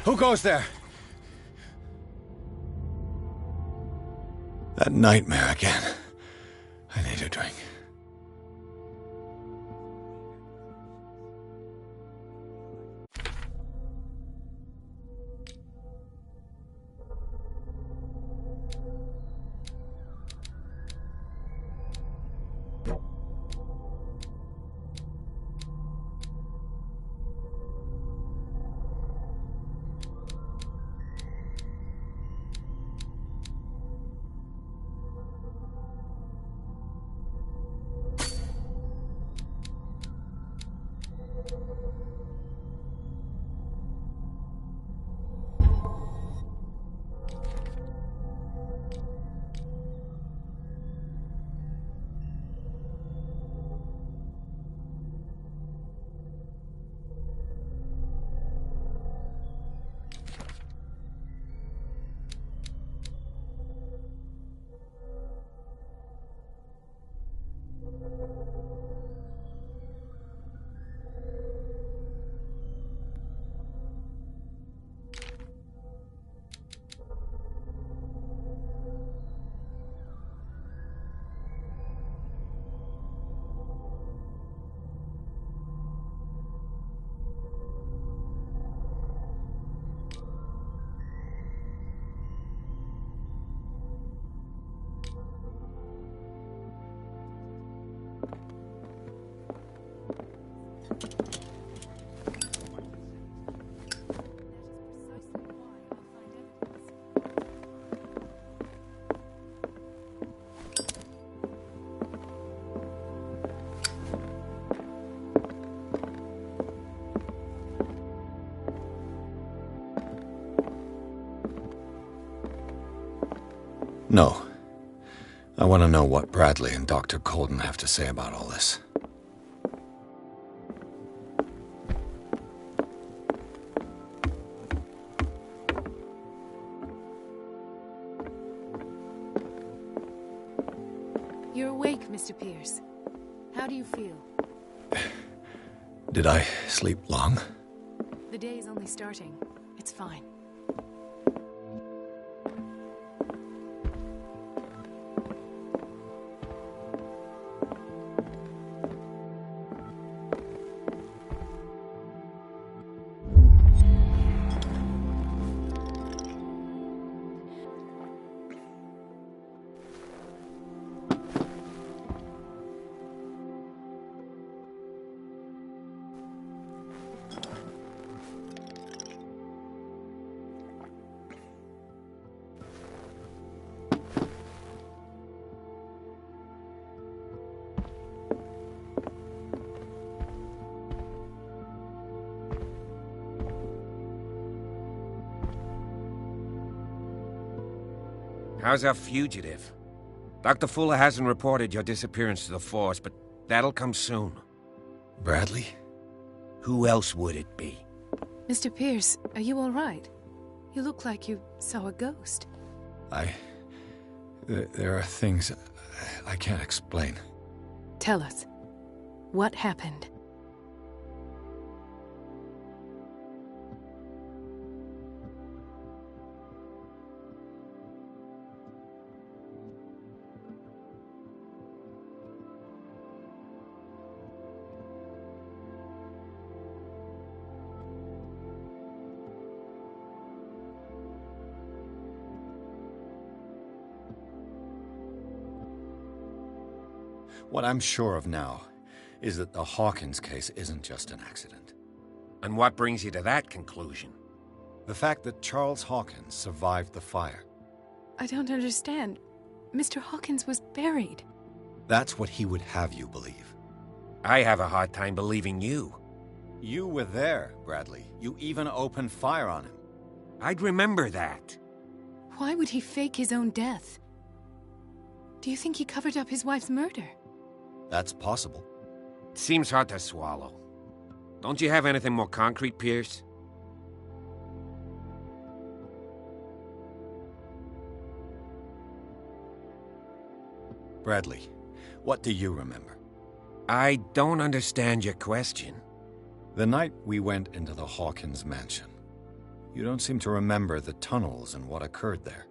Who goes there? That nightmare again. I need a drink. No. I want to know what Bradley and Dr. Colden have to say about all this. You're awake, Mr. Pierce. How do you feel? Did I sleep long? The day is only starting. It's fine. How's our fugitive? Dr. Fuller hasn't reported your disappearance to the force, but that'll come soon. Bradley? Who else would it be? Mr. Pierce, are you all right? You look like you saw a ghost. There are things I can't explain. Tell us. What happened? What I'm sure of now is that the Hawkins case isn't just an accident. And what brings you to that conclusion? The fact that Charles Hawkins survived the fire. I don't understand. Mr. Hawkins was buried. That's what he would have you believe. I have a hard time believing you. You were there, Bradley. You even opened fire on him. I'd remember that. Why would he fake his own death? Do you think he covered up his wife's murder? That's possible. It seems hard to swallow. Don't you have anything more concrete, Pierce? Bradley, what do you remember? I don't understand your question. The night we went into the Hawkins mansion. You don't seem to remember the tunnels and what occurred there.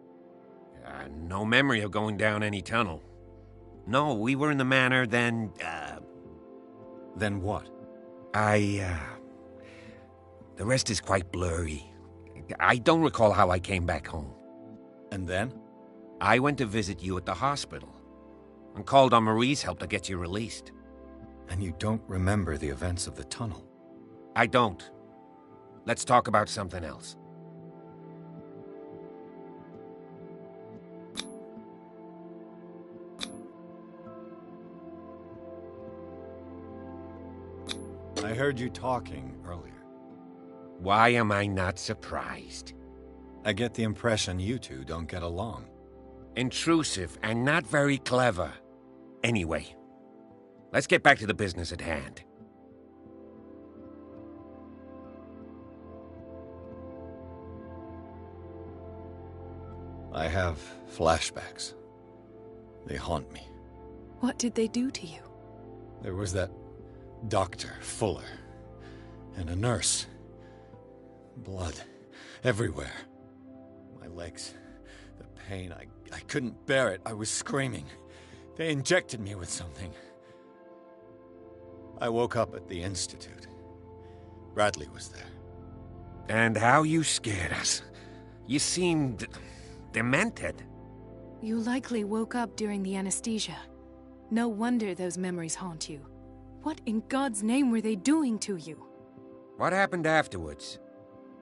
No memory of going down any tunnel. No, we were in the manor, then, Then what? The rest is quite blurry. I don't recall how I came back home. And then? I went to visit you at the hospital, and called on Marie's help to get you released. And you don't remember the events of the tunnel? I don't. Let's talk about something else. I heard you talking earlier. Why am I not surprised? I get the impression you two don't get along. Intrusive and not very clever. Anyway, let's get back to the business at hand. I have flashbacks. They haunt me. What did they do to you? There was that Dr. Fuller, and a nurse. Blood everywhere. My legs, the pain, I couldn't bear it. I was screaming. They injected me with something. I woke up at the Institute. Bradley was there. And how you scared us. You seemed demented. You likely woke up during the anesthesia. No wonder those memories haunt you. What in God's name were they doing to you? What happened afterwards?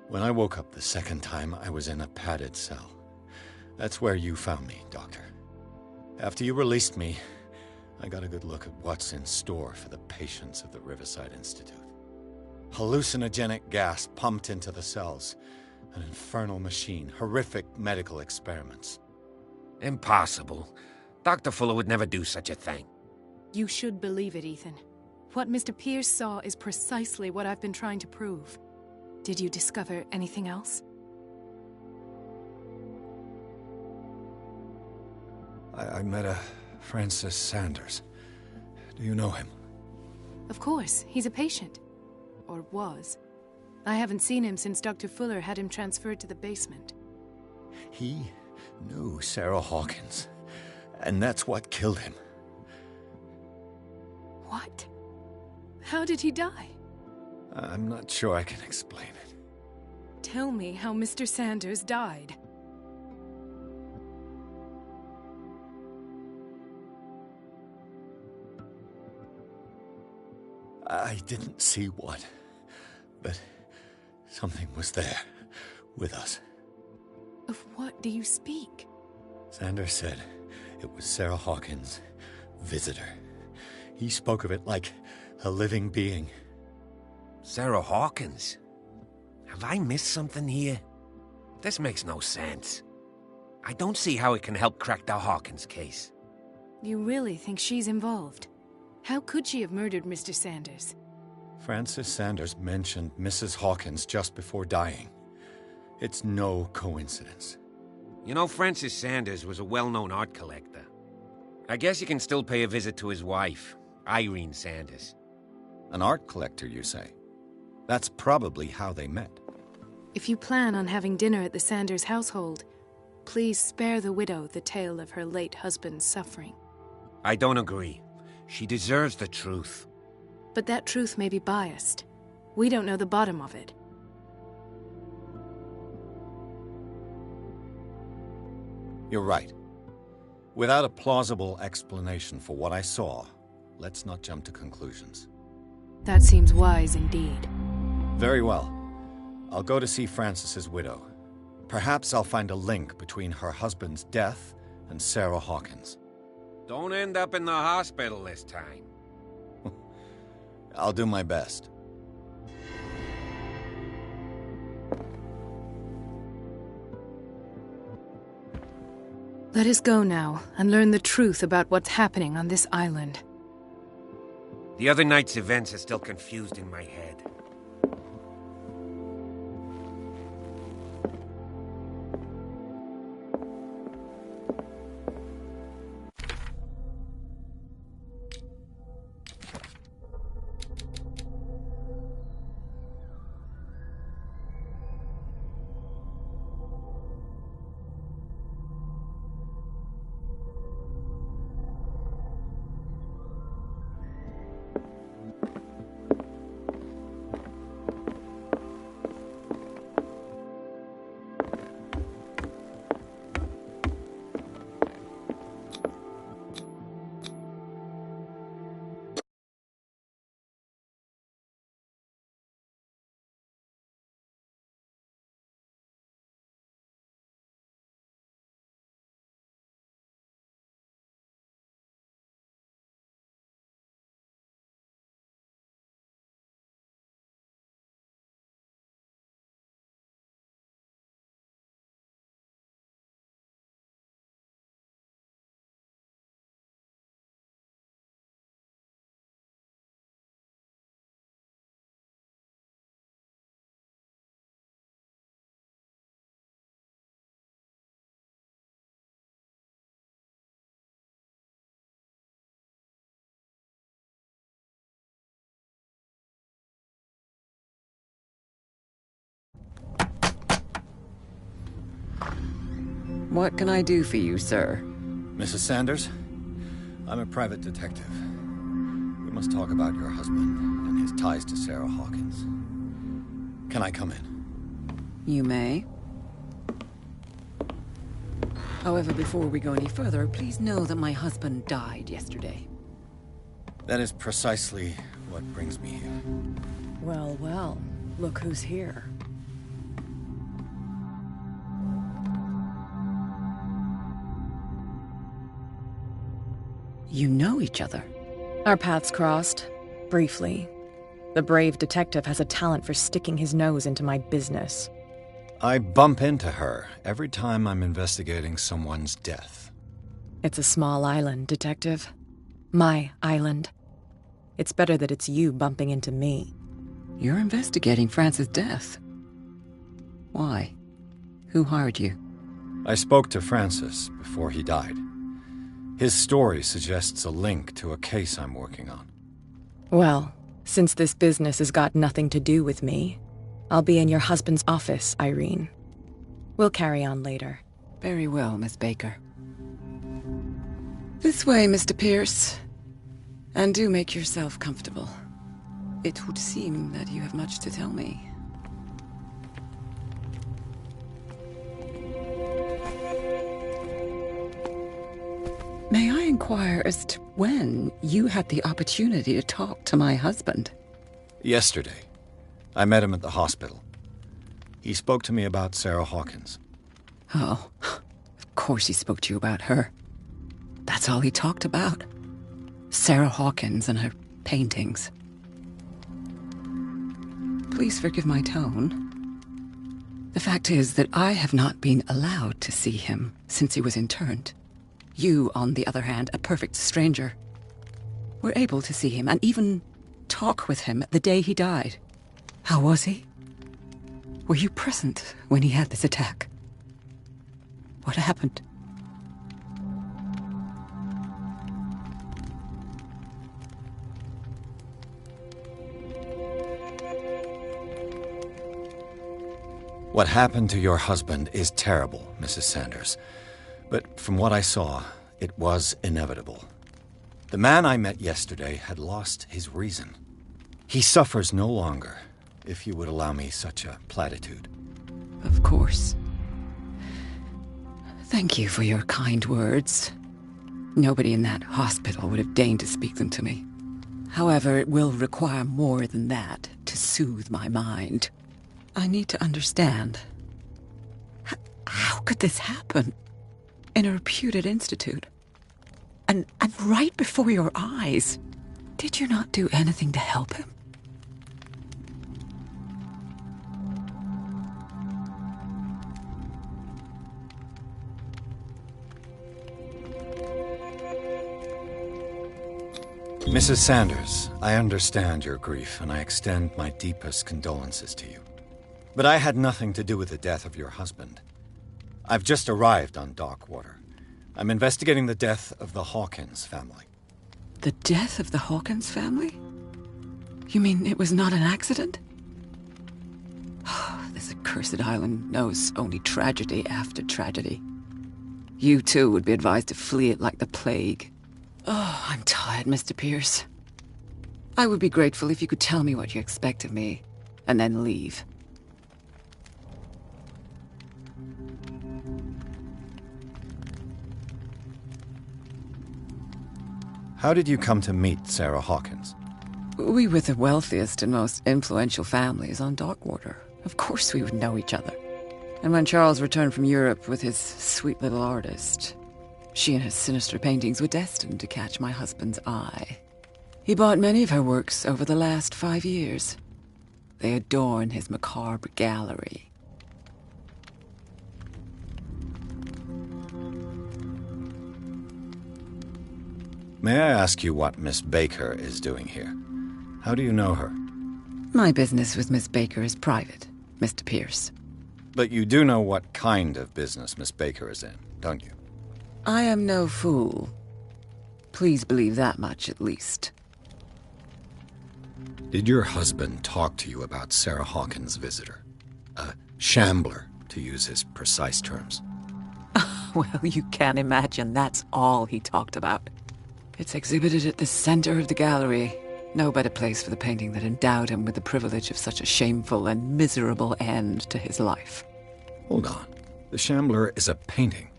When I woke up the second time, I was in a padded cell. That's where you found me, Doctor. After you released me, I got a good look at what's in store for the patients of the Riverside Institute. Hallucinogenic gas pumped into the cells. An infernal machine. Horrific medical experiments. Impossible. Dr. Fuller would never do such a thing. You should believe it, Ethan. What Mr. Pierce saw is precisely what I've been trying to prove. Did you discover anything else? I met a Francis Sanders. Do you know him? Of course, he's a patient. Or was. I haven't seen him since Dr. Fuller had him transferred to the basement. He knew Sarah Hawkins, and that's what killed him. What? How did he die? I'm not sure I can explain it. Tell me how Mr. Sanders died. I didn't see what, but something was there, with us. Of what do you speak? Sanders said it was Sarah Hawkins' visitor. He spoke of it like a living being. Sarah Hawkins? Have I missed something here? This makes no sense. I don't see how it can help crack the Hawkins case. You really think she's involved? How could she have murdered Mr. Sanders? Francis Sanders mentioned Mrs. Hawkins just before dying. It's no coincidence. You know, Francis Sanders was a well-known art collector. I guess you can still pay a visit to his wife, Irene Sanders. An art collector, you say? That's probably how they met. If you plan on having dinner at the Sanders household, please spare the widow the tale of her late husband's suffering. I don't agree. She deserves the truth. But that truth may be biased. We don't know the bottom of it. You're right. Without a plausible explanation for what I saw, let's not jump to conclusions. That seems wise indeed. Very well. I'll go to see Francis's widow. Perhaps I'll find a link between her husband's death and Sarah Hawkins. Don't end up in the hospital this time. I'll do my best. Let us go now and learn the truth about what's happening on this island. The other night's events are still confused in my head. What can I do for you, sir? Mrs. Sanders, I'm a private detective. We must talk about your husband and his ties to Sarah Hawkins. Can I come in? You may. However, before we go any further, please know that my husband died yesterday. That is precisely what brings me here. Well, well. Look who's here. You know each other? Our paths crossed, briefly. The brave detective has a talent for sticking his nose into my business. I bump into her every time I'm investigating someone's death. It's a small island, Detective. My island. It's better that it's you bumping into me. You're investigating Francis' death. Why? Who hired you? I spoke to Francis before he died. His story suggests a link to a case I'm working on. Well, since this business has got nothing to do with me, I'll be in your husband's office, Irene. We'll carry on later. Very well, Miss Baker. This way, Mr. Pierce. And do make yourself comfortable. It would seem that you have much to tell me. May I inquire as to when you had the opportunity to talk to my husband? Yesterday. I met him at the hospital. He spoke to me about Sarah Hawkins. Oh, of course he spoke to you about her. That's all he talked about. Sarah Hawkins and her paintings. Please forgive my tone. The fact is that I have not been allowed to see him since he was interned. You, on the other hand, a perfect stranger, were able to see him and even talk with him the day he died. How was he? Were you present when he had this attack? What happened? What happened to your husband is terrible, Mrs. Sanders. But from what I saw, it was inevitable. The man I met yesterday had lost his reason. He suffers no longer, if you would allow me such a platitude. Of course. Thank you for your kind words. Nobody in that hospital would have deigned to speak them to me. However, it will require more than that to soothe my mind. I need to understand. How could this happen? In a reputed institute? And right before your eyes? Did you not do anything to help him? Mrs. Sanders, I understand your grief, and I extend my deepest condolences to you. But I had nothing to do with the death of your husband. I've just arrived on Darkwater. I'm investigating the death of the Hawkins family. The death of the Hawkins family? You mean it was not an accident? This accursed island knows only tragedy after tragedy. You too would be advised to flee it like the plague. Oh, I'm tired, Mr. Pierce. I would be grateful if you could tell me what you expect of me, and then leave. How did you come to meet Sarah Hawkins? We were the wealthiest and most influential families on Darkwater. Of course we would know each other. And when Charles returned from Europe with his sweet little artist, she and her sinister paintings were destined to catch my husband's eye. He bought many of her works over the last 5 years. They adorn his macabre gallery. May I ask you what Miss Baker is doing here? How do you know her? My business with Miss Baker is private, Mr. Pierce. But you do know what kind of business Miss Baker is in, don't you? I am no fool. Please believe that much, at least. Did your husband talk to you about Sarah Hawkins' visitor? A shambler, to use his precise terms. Well, you can imagine that's all he talked about. It's exhibited at the center of the gallery. No better place for the painting that endowed him with the privilege of such a shameful and miserable end to his life. Hold on. The Shambler is a painting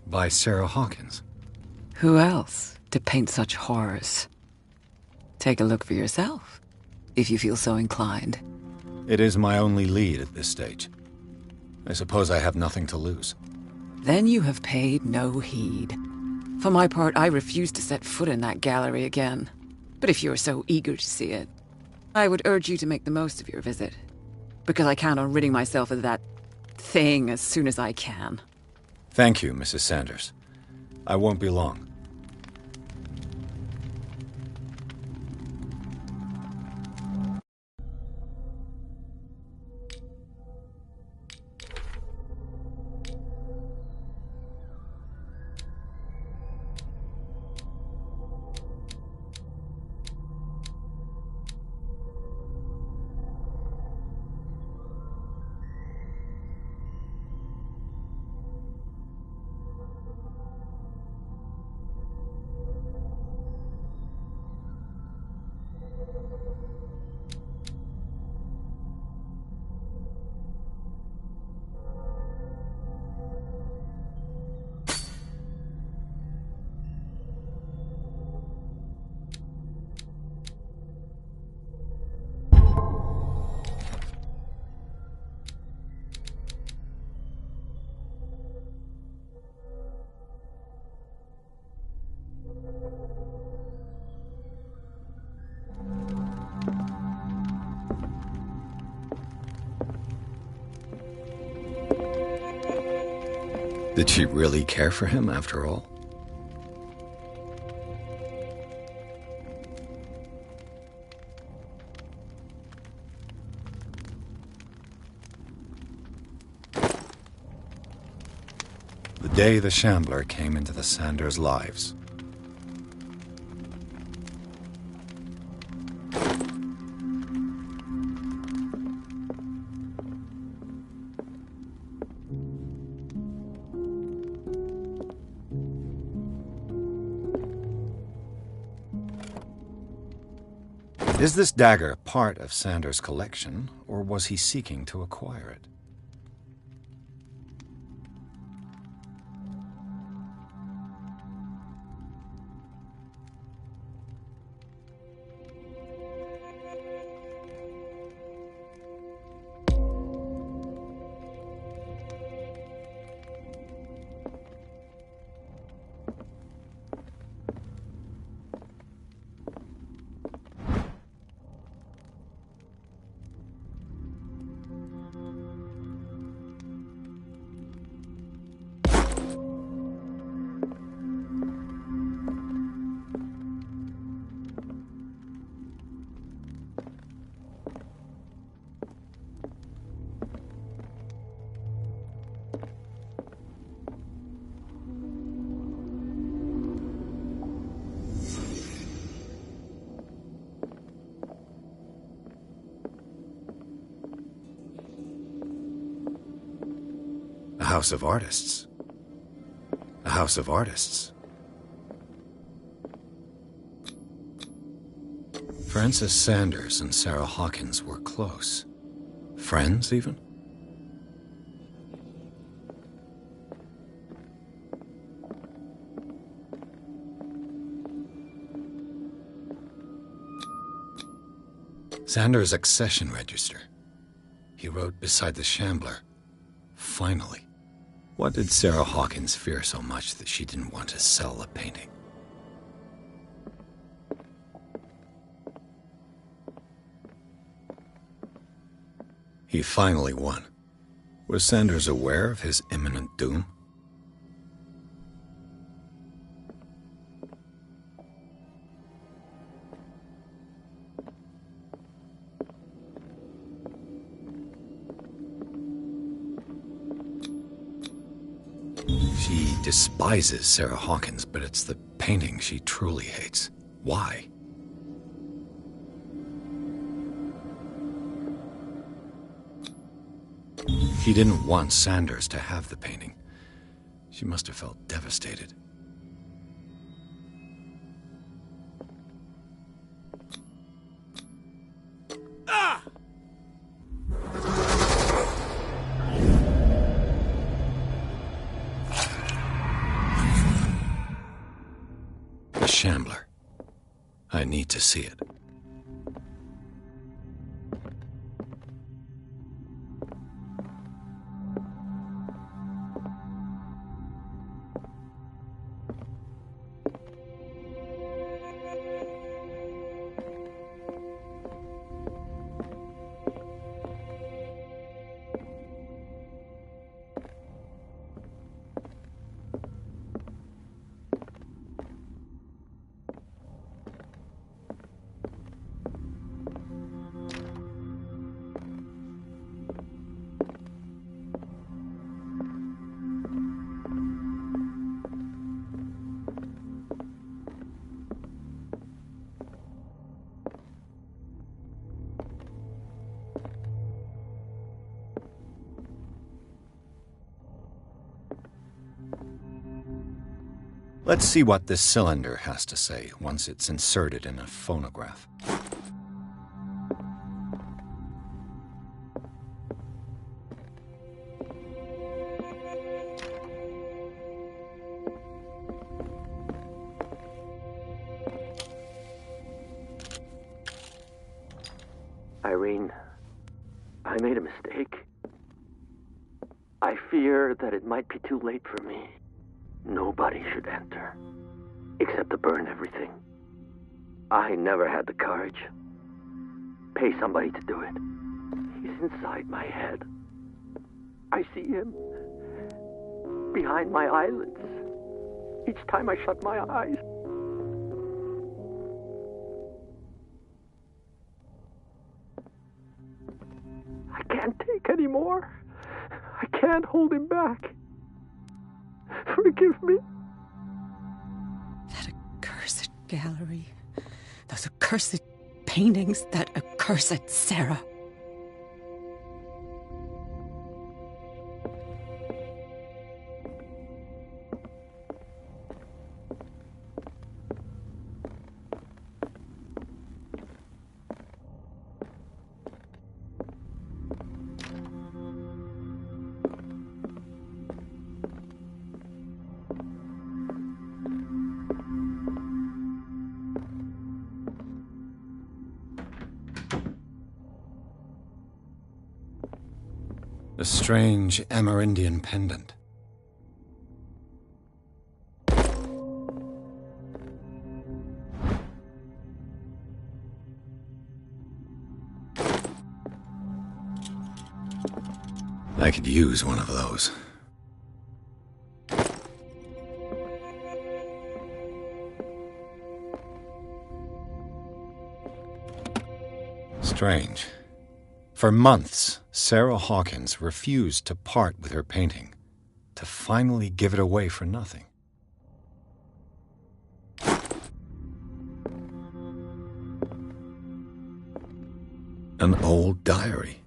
by Sarah Hawkins. Who else to paint such horrors? Take a look for yourself, if you feel so inclined. It is my only lead at this stage. I suppose I have nothing to lose. Then you have paid no heed. For my part, I refuse to set foot in that gallery again. But if you're so eager to see it, I would urge you to make the most of your visit. Because I count on ridding myself of that thing as soon as I can. Thank you, Mrs. Sanders. I won't be long. Did she really care for him after all? The day the Shambler came into the Sanders' lives. Is this dagger part of Sanders' collection, or was he seeking to acquire it? A house of artists. A house of artists. Frances Sanders and Sarah Hawkins were close. Friends, even? Sanders' accession register. He wrote beside the Shambler, "Finally." What did Sarah Hawkins fear so much that she didn't want to sell the painting? He finally won. Was Sanders aware of his imminent doom? She despises Sarah Hawkins, but it's the painting she truly hates. Why? She didn't want Sanders to have the painting. She must have felt devastated. The Shambler. I need to see it. Let's see what this cylinder has to say once it's inserted in a phonograph. Irene, I made a mistake. I fear that it might be too late for me. Nobody should enter, except to burn everything. I never had the courage. Pay somebody to do it. He's inside my head. I see him behind my eyelids each time I shut my eyes. I can't take any more. I can't hold him back. Forgive me. That accursed gallery. Those accursed paintings. That accursed Sarah. A strange Amerindian pendant. I could use one of those. Strange. For months, Sarah Hawkins refused to part with her painting, to finally give it away for nothing. An old diary.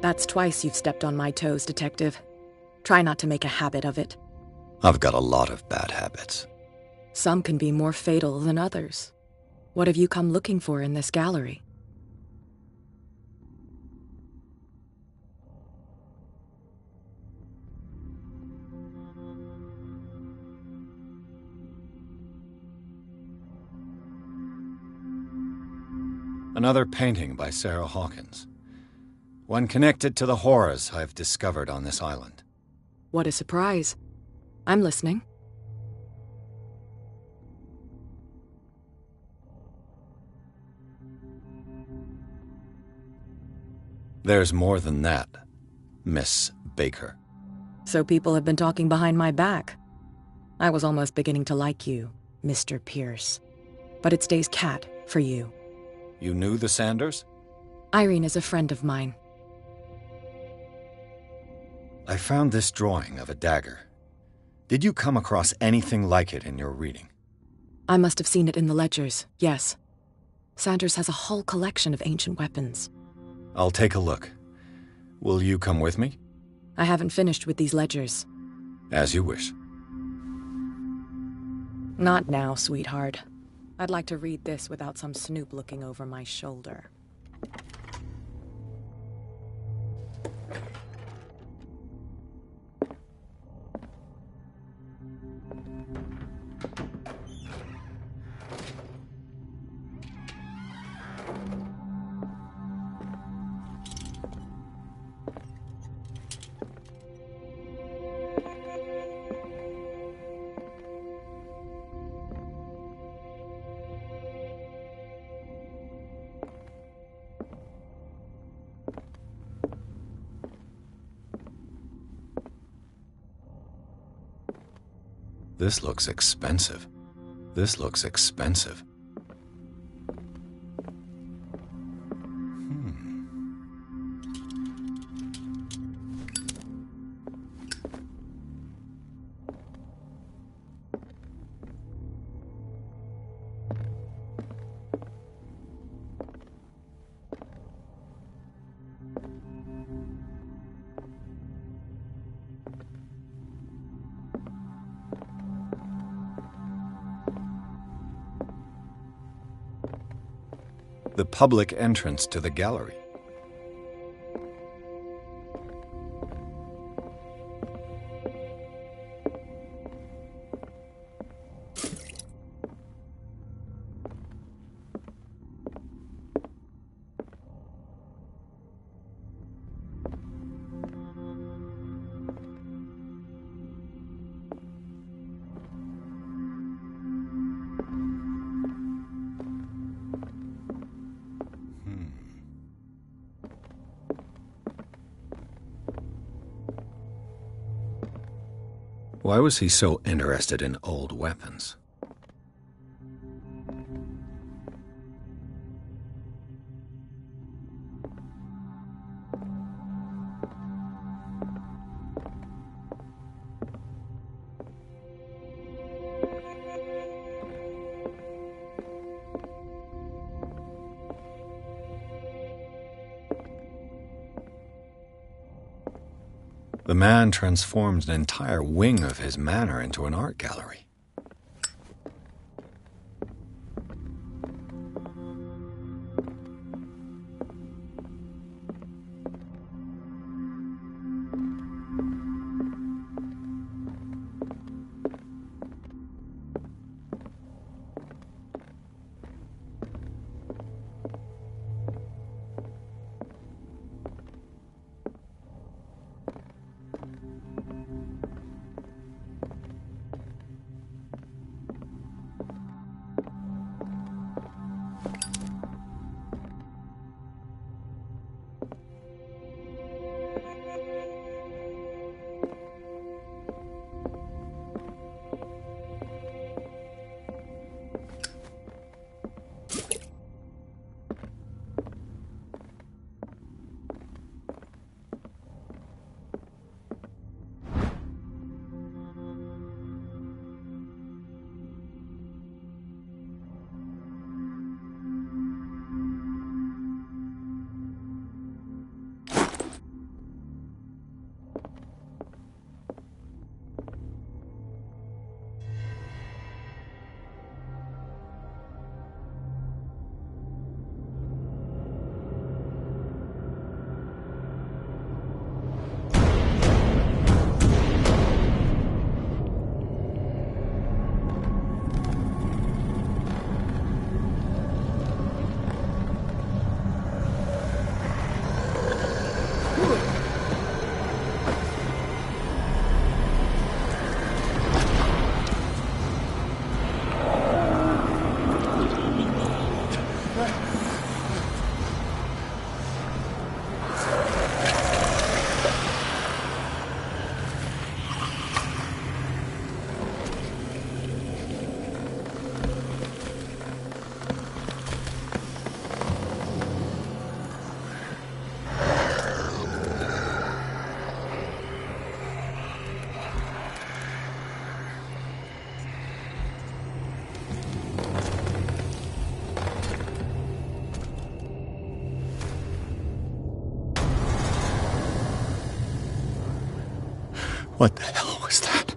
That's twice you've stepped on my toes, Detective. Try not to make a habit of it. I've got a lot of bad habits. Some can be more fatal than others. What have you come looking for in this gallery? Another painting by Sarah Hawkins. One connected to the horrors I've discovered on this island. What a surprise. I'm listening. There's more than that, Miss Baker. So people have been talking behind my back. I was almost beginning to like you, Mr. Pierce. But it stays cat for you. You knew the Sanders? Irene is a friend of mine. I found this drawing of a dagger. Did you come across anything like it in your reading? I must have seen it in the ledgers, yes. Sanders has a whole collection of ancient weapons. I'll take a look. Will you come with me? I haven't finished with these ledgers. As you wish. Not now, sweetheart. I'd like to read this without some snoop looking over my shoulder. This looks expensive. This looks expensive. The public entrance to the gallery. Why was he so interested in old weapons? The man transformed an entire wing of his manor into an art gallery. What the hell was that?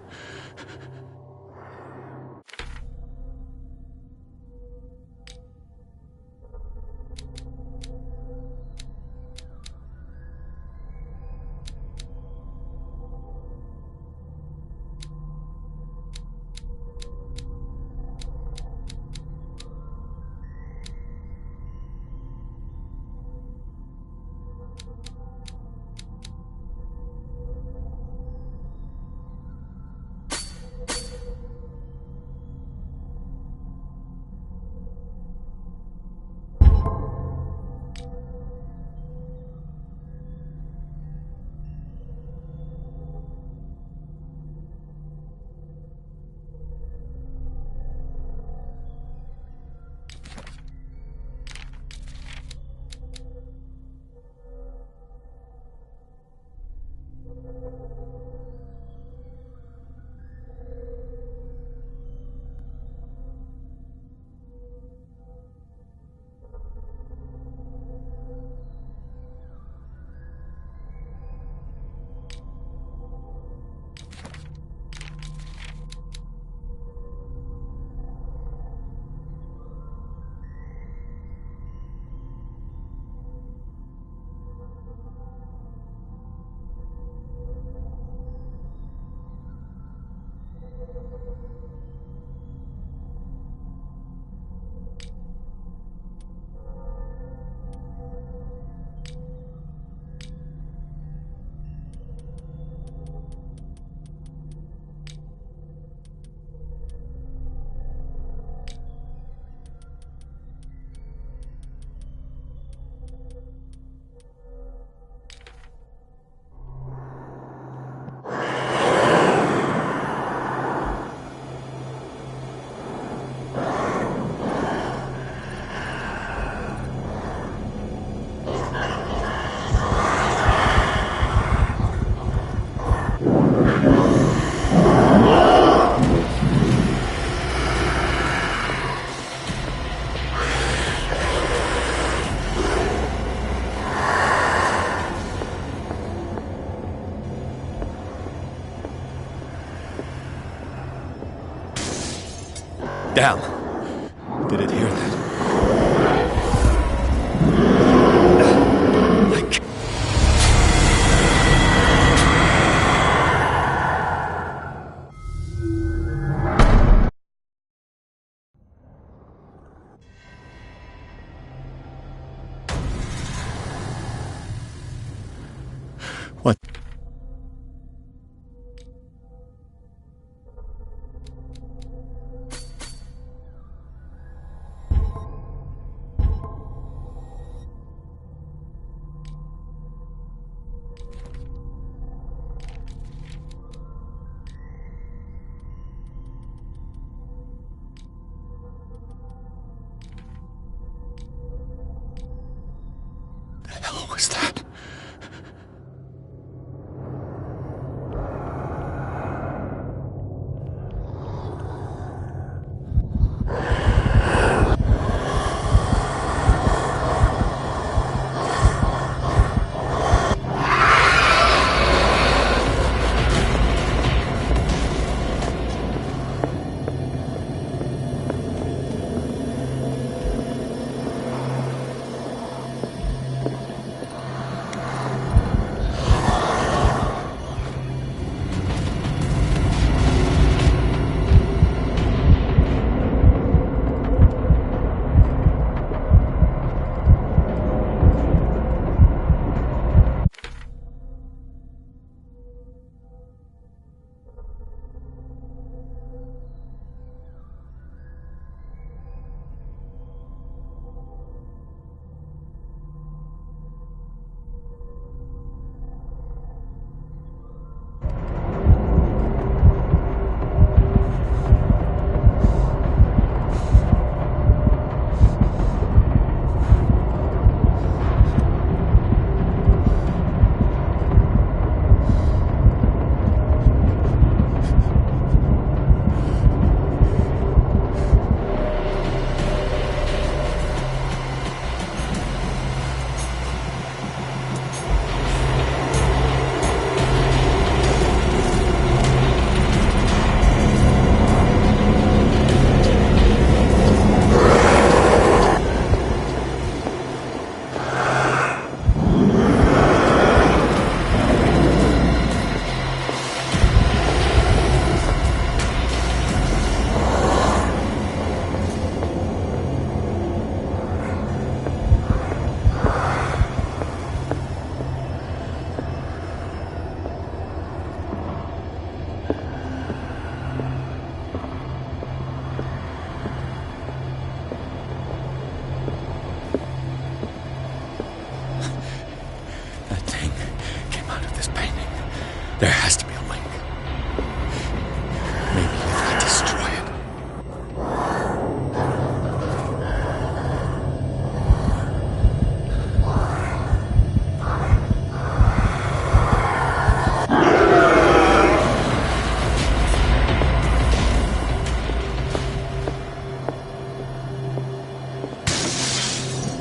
Dal, did it hear that? I can't. What? The hell was that?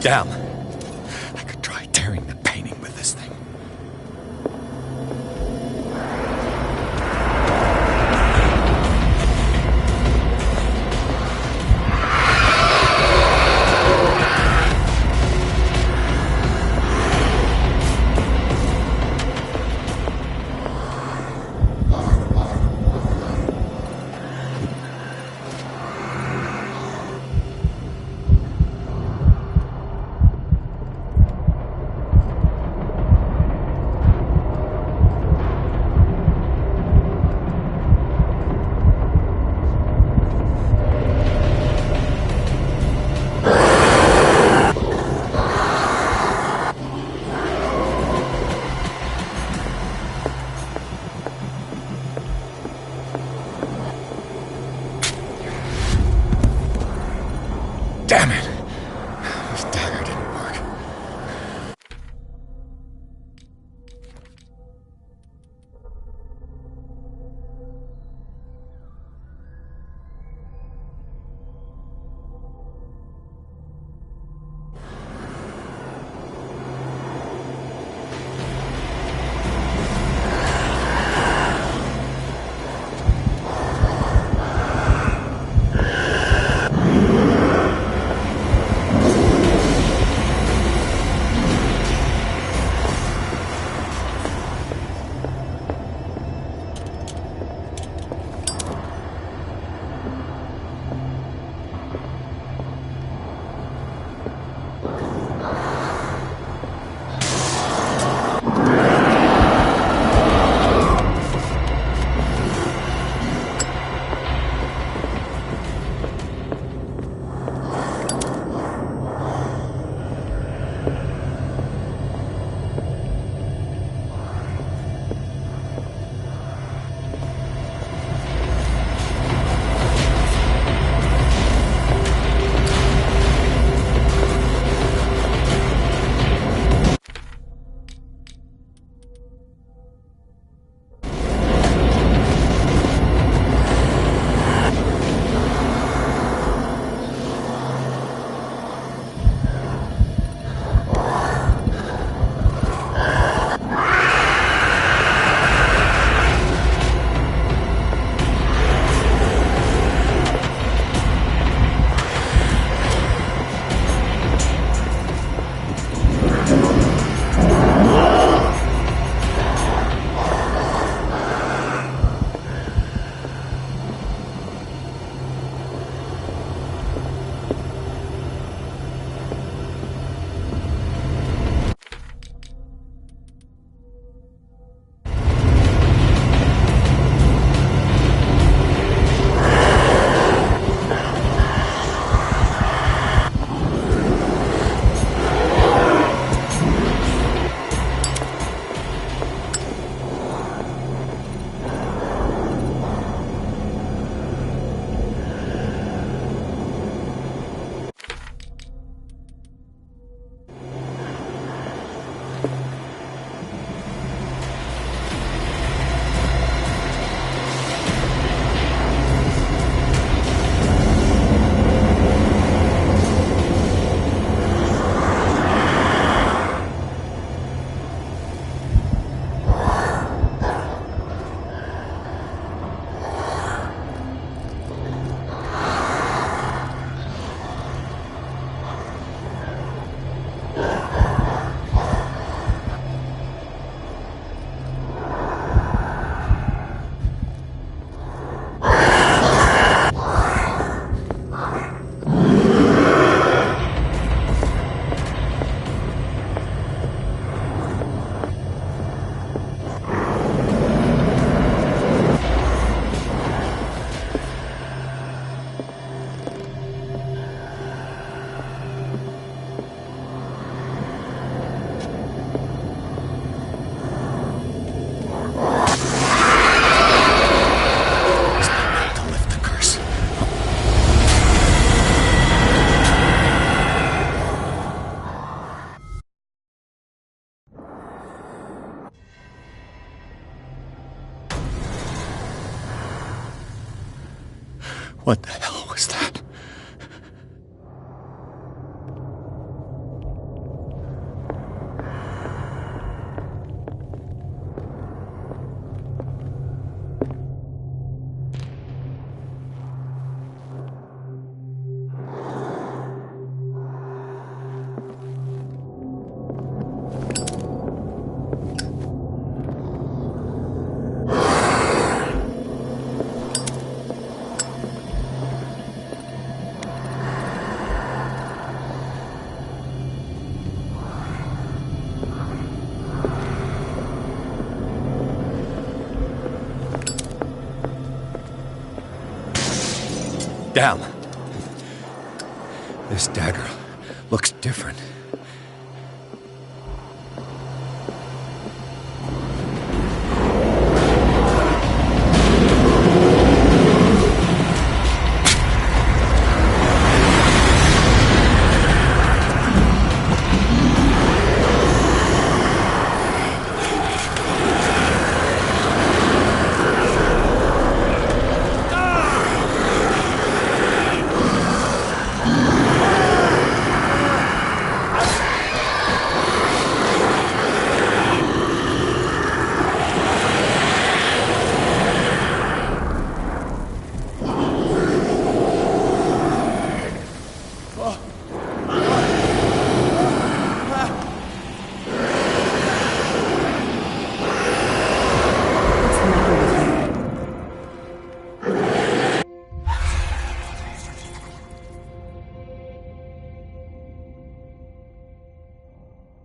down. I could try tearing the painting with this thing. Damn it! This dagger didn't work. What the hell was that? down. This dagger looks different. What's the matter with you?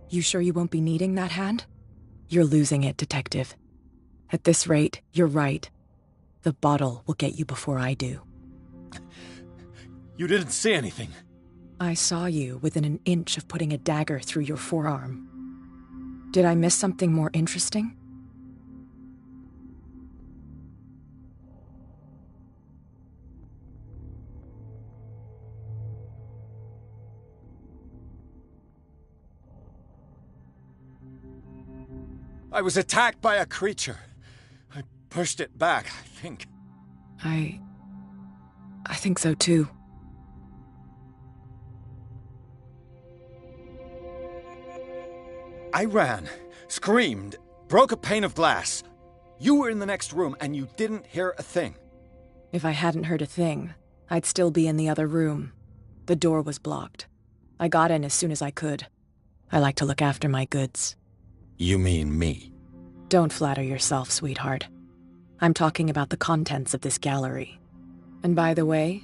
You sure you won't be needing that hand? You're losing it, Detective. At this rate, you're right. The bottle will get you before I do. You didn't see anything. I saw you within an inch of putting a dagger through your forearm. Did I miss something more interesting? I was attacked by a creature. I pushed it back, I think. I think so too. I ran, screamed, broke a pane of glass. You were in the next room and you didn't hear a thing. If I hadn't heard a thing, I'd still be in the other room. The door was blocked. I got in as soon as I could. I like to look after my goods. You mean me? Don't flatter yourself, sweetheart. I'm talking about the contents of this gallery. And by the way,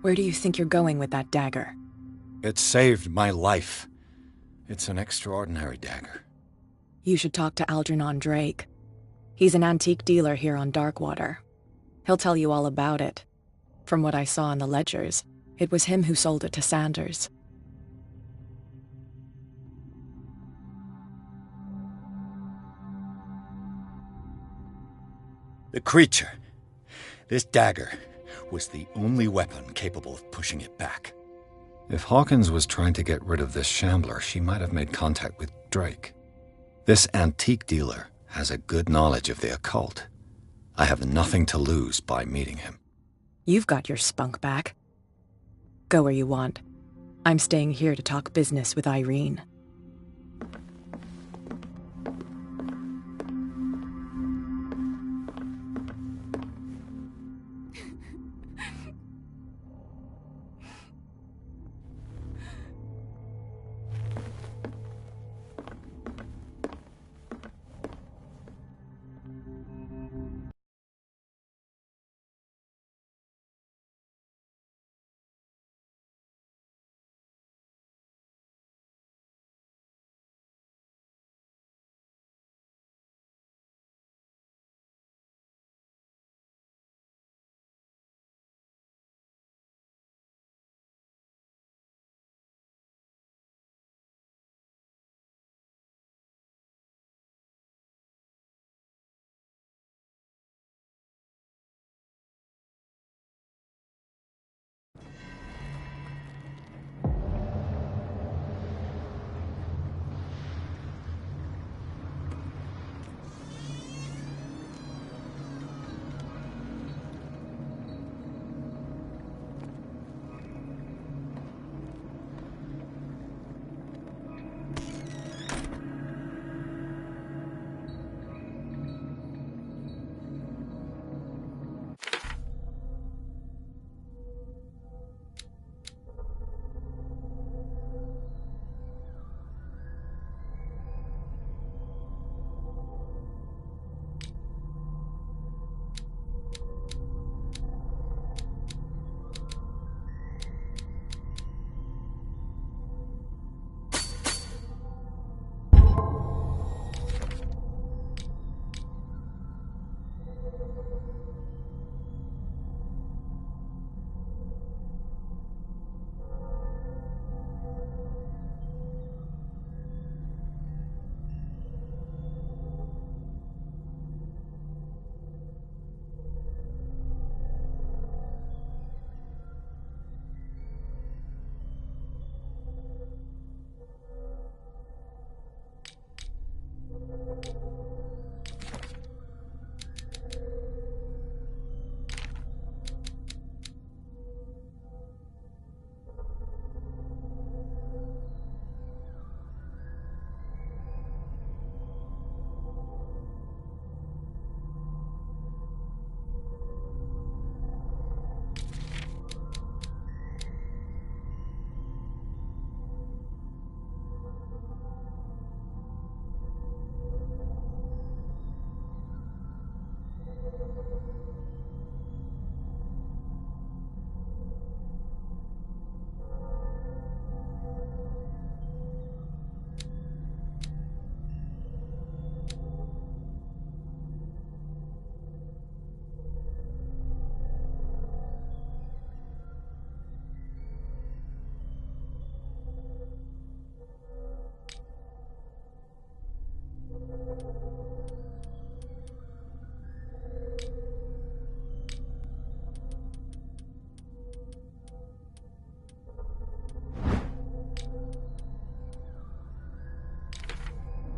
where do you think you're going with that dagger? It saved my life. It's an extraordinary dagger. You should talk to Algernon Drake. He's an antique dealer here on Darkwater. He'll tell you all about it. From what I saw in the ledgers, it was him who sold it to Sanders. The creature, this dagger, was the only weapon capable of pushing it back. If Hawkins was trying to get rid of this shambler, she might have made contact with Drake. This antique dealer has a good knowledge of the occult. I have nothing to lose by meeting him. You've got your spunk back. Go where you want. I'm staying here to talk business with Irene.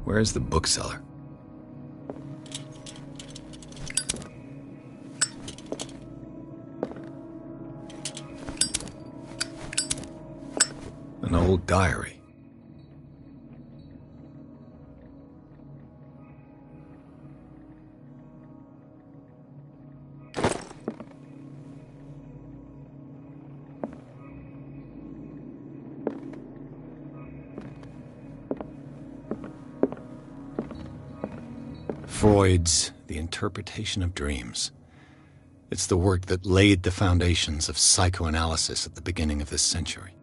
Where's the bookseller? An old diary. Freud's The Interpretation of Dreams. It's the work that laid the foundations of psychoanalysis at the beginning of this century.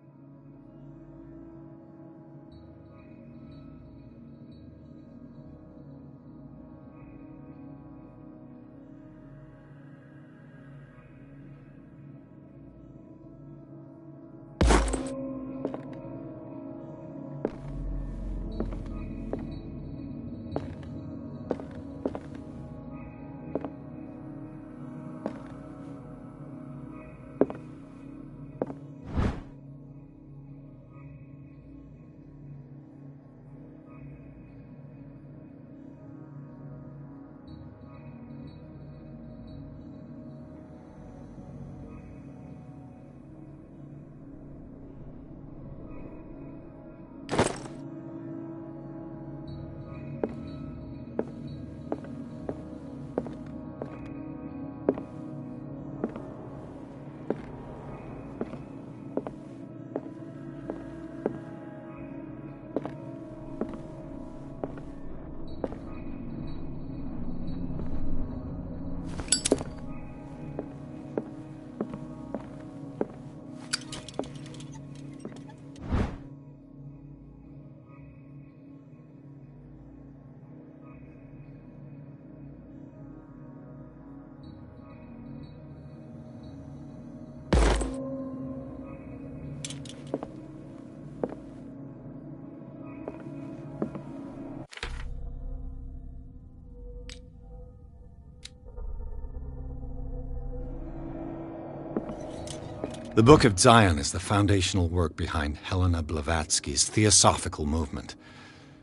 The Book of Zion is the foundational work behind Helena Blavatsky's Theosophical movement.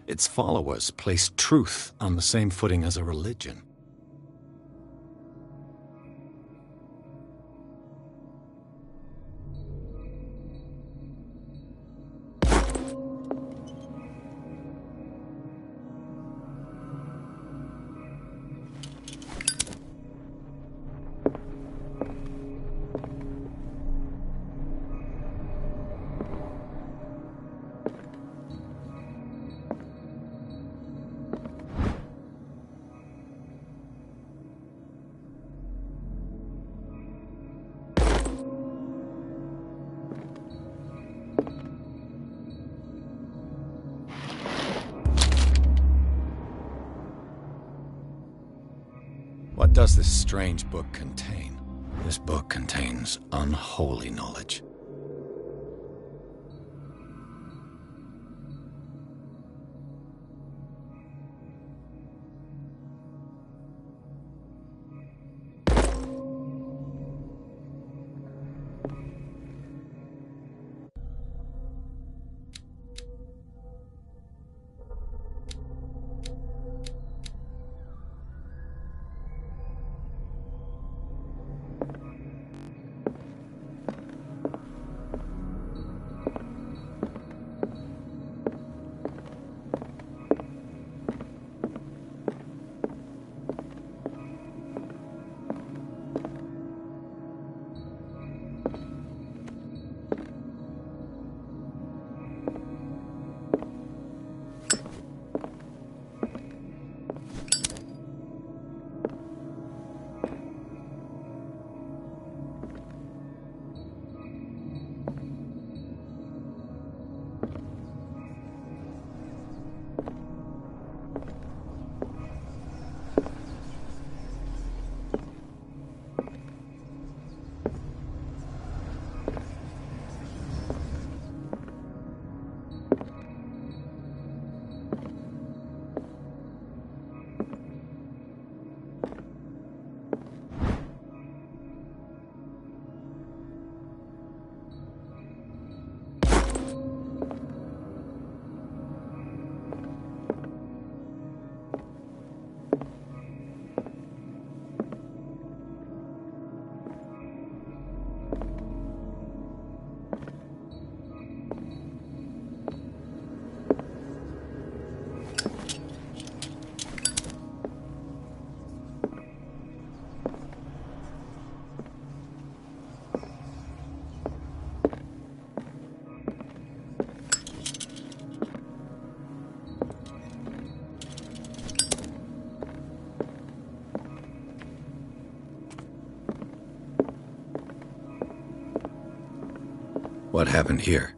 Its followers place truth on the same footing as a religion. What does this strange book contain? This book contains unholy knowledge. What happened here?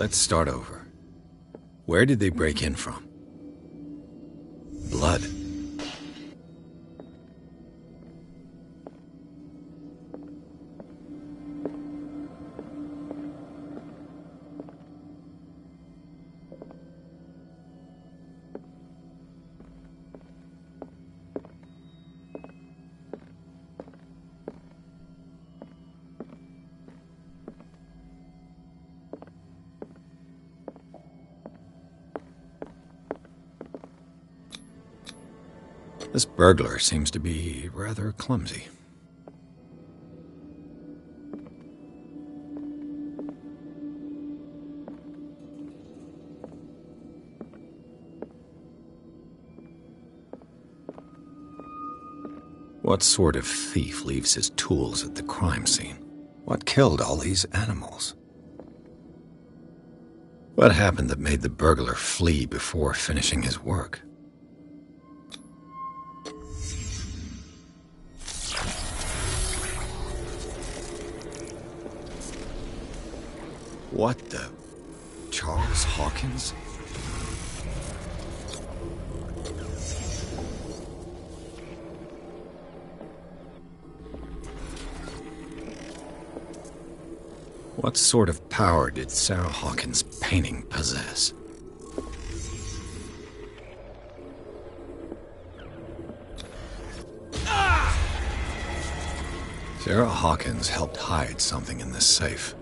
Let's start over. Where did they break in from? Blood. This burglar seems to be rather clumsy. What sort of thief leaves his tools at the crime scene? What killed all these animals? What happened that made the burglar flee before finishing his work? What the... Charles Hawkins? What sort of power did Sarah Hawkins' painting possess? Sarah Hawkins helped hide something in this safe.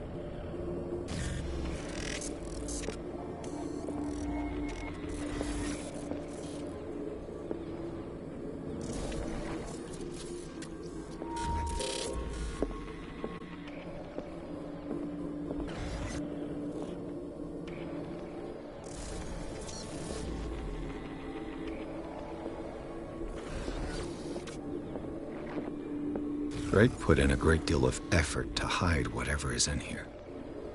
Drake put in a great deal of effort to hide whatever is in here.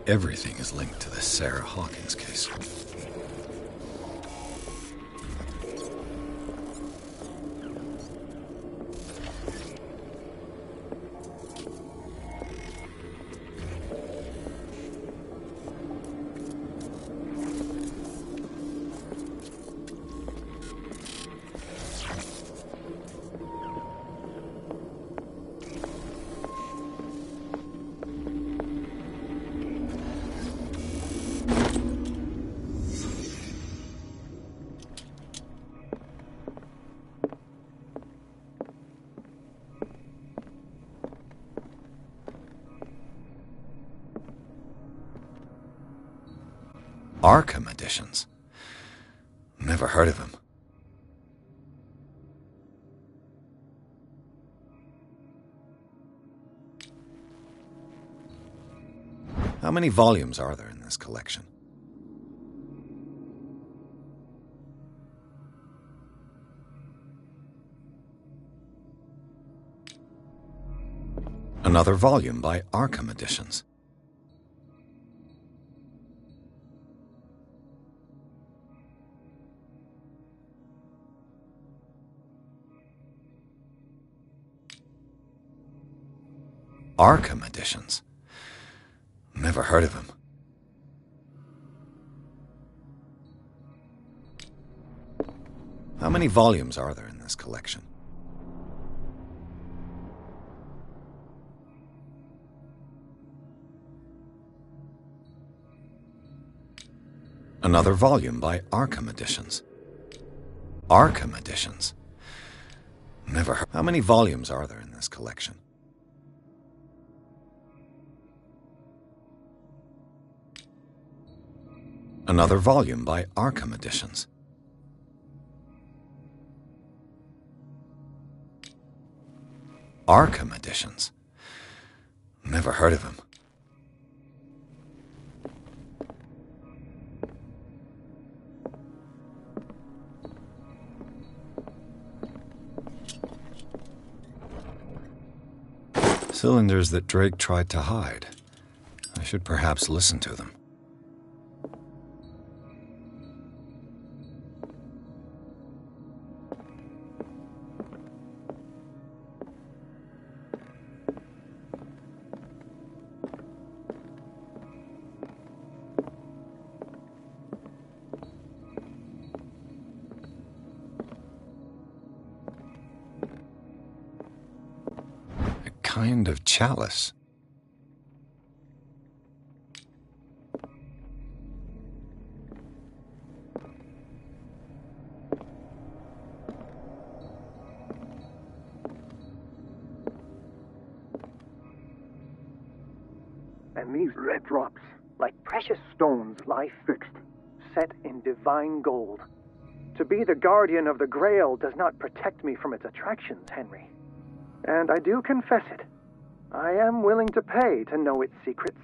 Everything is linked to the Sarah Hawkins case. Arkham editions. Never heard of him. How many volumes are there in this collection? Another volume by Arkham Editions. Arkham Editions. Never heard of him. How many volumes are there in this collection? Another volume by Arkham Editions. Arkham Editions. Never heard. How many volumes are there in this collection? Another volume by Arkham Editions. Arkham Editions. Never heard of him. Cylinders that Drake tried to hide. I should perhaps listen to them. Kind of chalice. And these red drops, like precious stones, lie fixed, set in divine gold. To be the guardian of the Grail does not protect me from its attractions, Henry. And I do confess it. I am willing to pay to know its secrets.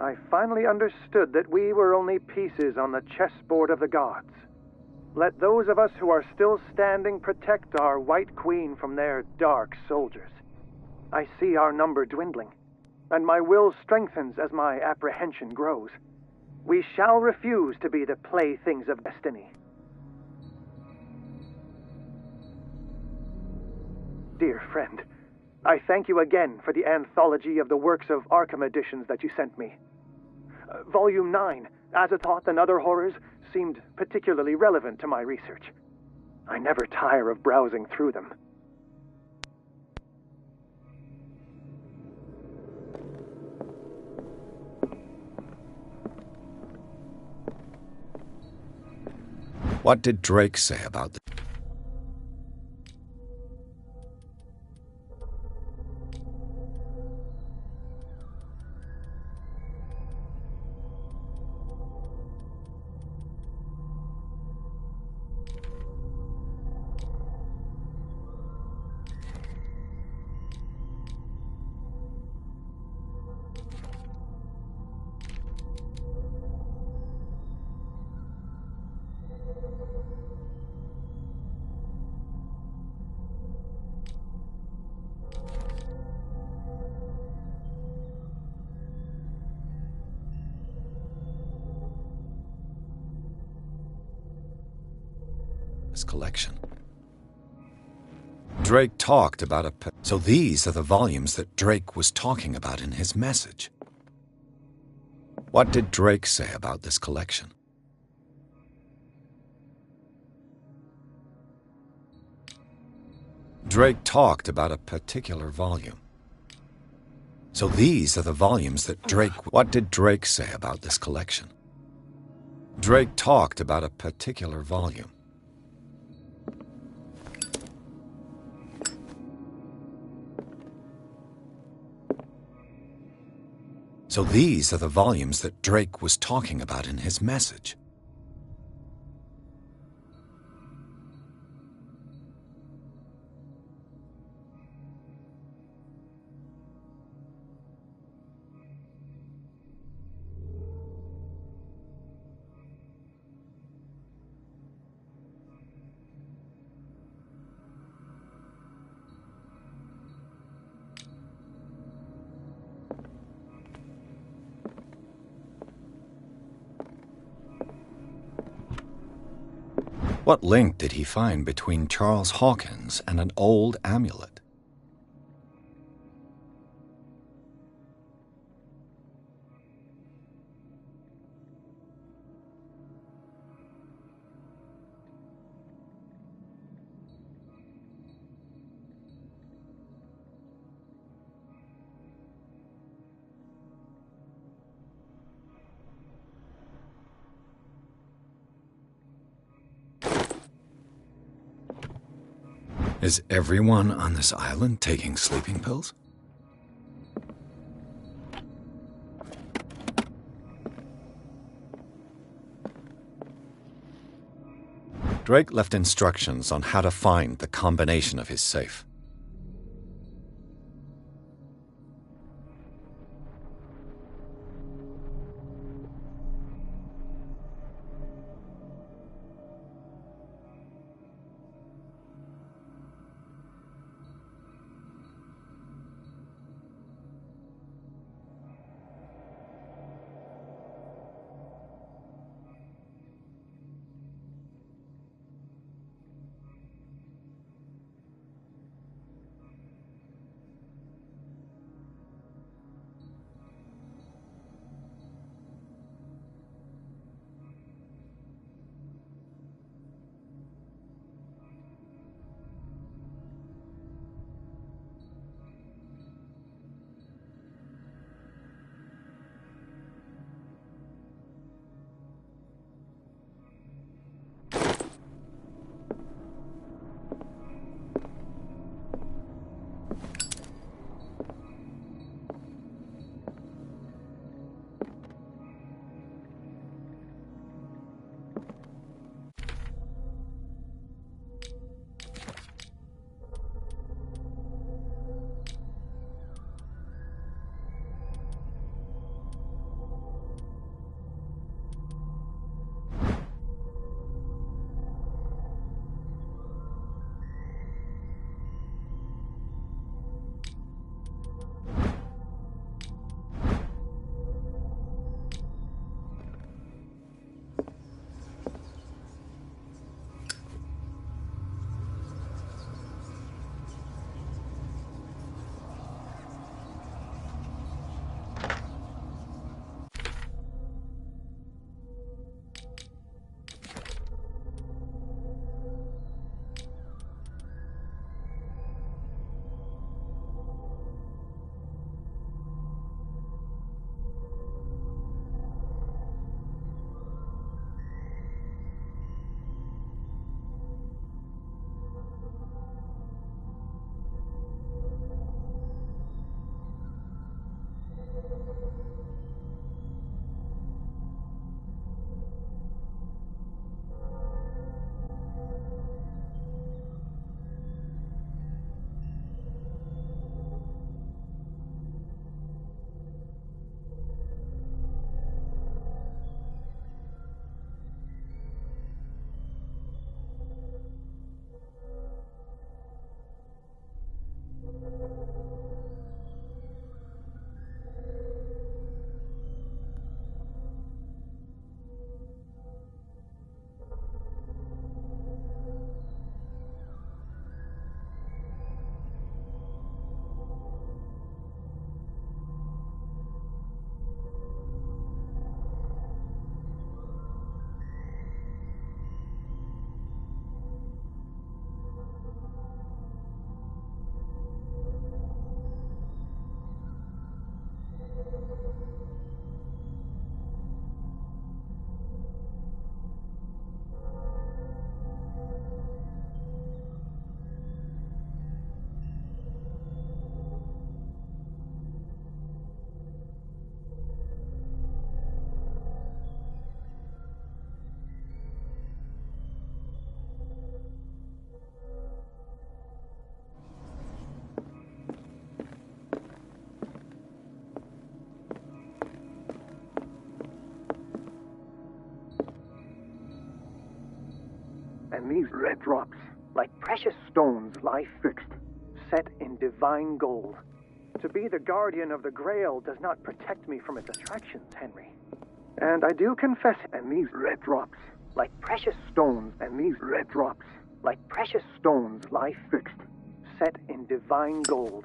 I finally understood that we were only pieces on the chessboard of the gods. Let those of us who are still standing protect our White Queen from their dark soldiers. I see our number dwindling, and my will strengthens as my apprehension grows. We shall refuse to be the playthings of destiny. Dear friend, I thank you again for the anthology of the works of Arkham editions that you sent me. Volume 9, Azathoth and Other Horrors, seemed particularly relevant to my research. I never tire of browsing through them. What did Drake say about this? Collection. Drake talked about so these are the volumes that Drake was talking about in his message. What did Drake say about this collection? Drake talked about a particular volume. So these are the volumes that Drake... What did Drake say about this collection? Drake talked about a particular volume. So these are the volumes that Drake was talking about in his message. What link did he find between Charles Hawkins and an old amulet? Is everyone on this island taking sleeping pills? Drake left instructions on how to find the combination of his safe. and these red drops, like precious stones, lie fixed, set in divine gold. To be the guardian of the Grail does not protect me from its attractions, Henry. And I do confess, and these red drops, like precious stones, and these red drops, like precious stones, lie fixed, set in divine gold.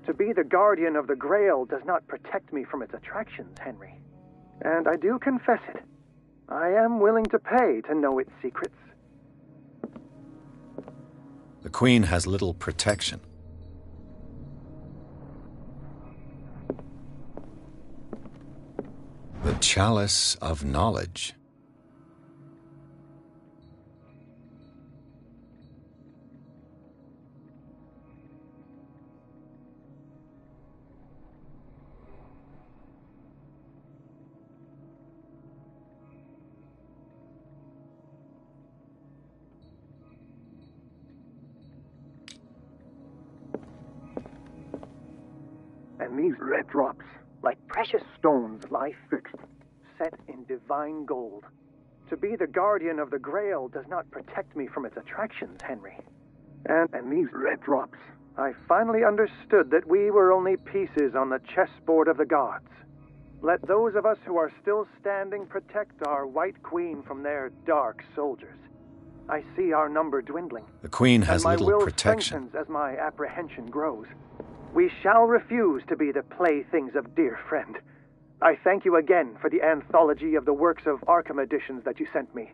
To be the guardian of the Grail does not protect me from its attractions, Henry. And I do confess it. I am willing to pay to know its secrets. The Queen has little protection. The Chalice of Knowledge. And these red drops, like precious stones, lie fixed, set in divine gold. To be the guardian of the Grail does not protect me from its attractions, Henry. And these red drops, I finally understood that we were only pieces on the chessboard of the gods. Let those of us who are still standing protect our White Queen from their dark soldiers. I see our number dwindling. The Queen has little protection. protection. My will strengthens as my apprehension grows. We shall refuse to be the playthings of dear friend. I thank you again for the anthology of the works of Arkham editions that you sent me.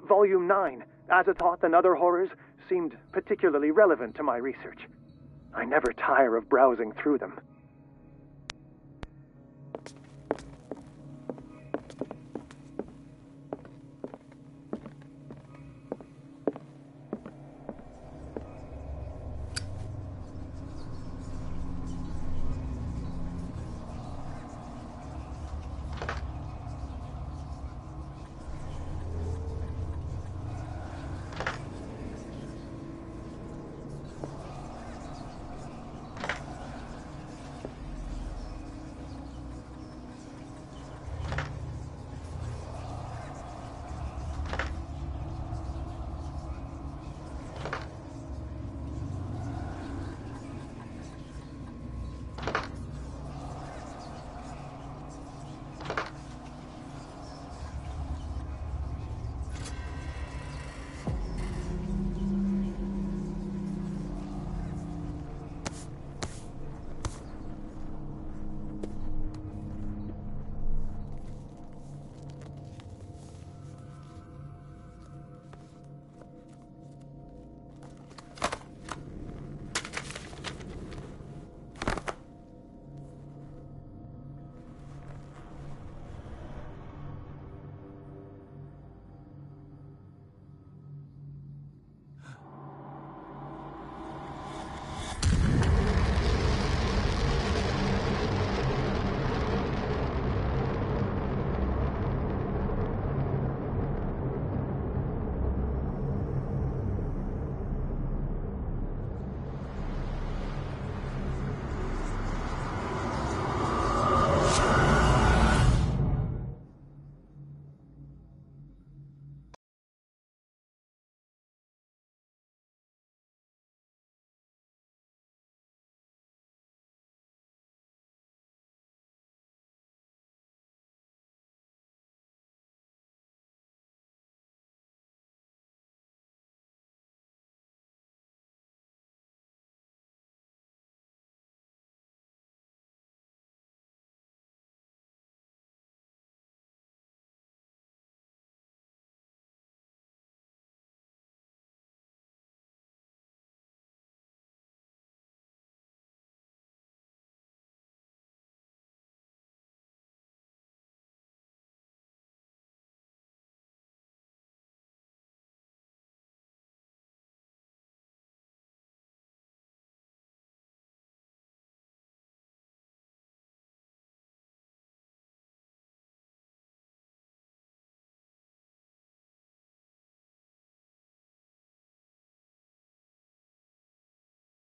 Volume 9, Azathoth and Other Horrors, seemed particularly relevant to my research. I never tire of browsing through them.